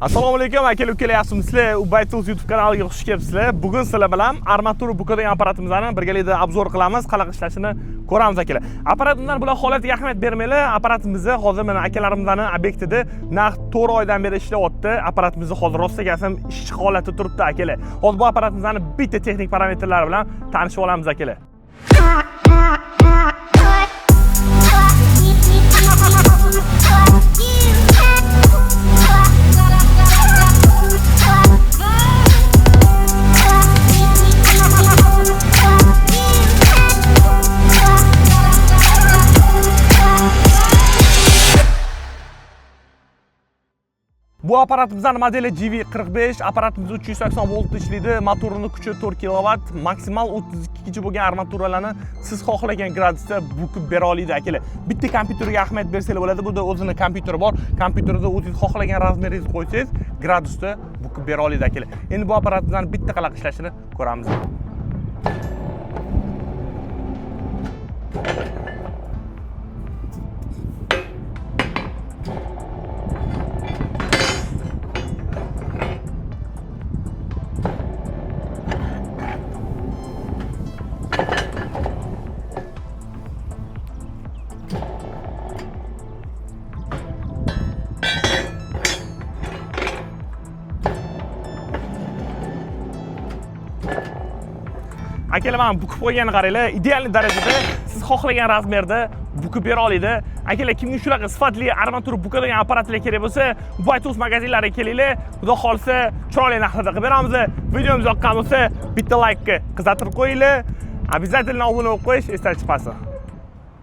Assalomu alaykum aka-ukalar, yaxshimisizlar? Ubaytuz YouTube kanaliga xush kelibsizlar. Bugun sizlar bilan armatura bukadigan apparatimizni birgalikda obzor qilamiz, qanaqa ishlashini ko'ramiz akalar. Apparatlar bular holatiga ahamiyat bermaylar. Apparatimizni hozir mana akalarimizning obyektida naq 4 oydan beri ishlayapti. Apparatimizni hozir rost degasam ishchi holatda turibdi akalar. Hozir bu apparatimizni bitta texnik parametrlari bilan tanishib olamiz akalar. Bu aparatimizning modeli GV45, apparatimiz 380 volt ishlaydi, motorining kuchi 4 kW, maksimal 32 kg bo'lgan armaturalarni siz xohlagan gradusda bukib bera oladi akalar. Bitta kompyuterga ahamiyat bersangiz bo'ladi. Bunda o'zining kompyuteri bor. Kompyuterda o'zingiz xohlagan razmeringizni qo'ysangiz, gradusda bukib bera oladi akalar. Endi bu apparatning bitta qanaqa ishlashini ko'ramiz. Akalar, men bukib qo'yganini qaranglar, ideal darajada siz xohlagan razmerda bukib bera oladi. Akalar, kimga shunaqa sifatli armatura bukadigan apparatlar kerak bo'lsa, Ubaytuz magazinlariga kelinglar. Xudo xolsa, chiroyli narxlarda qilib beramiz. Videomiz yoqqan bo'lsa, bitta like qizartirib qo'yinglar. Обязательно obuna bo'lib qo'yish esdan chiqmasin.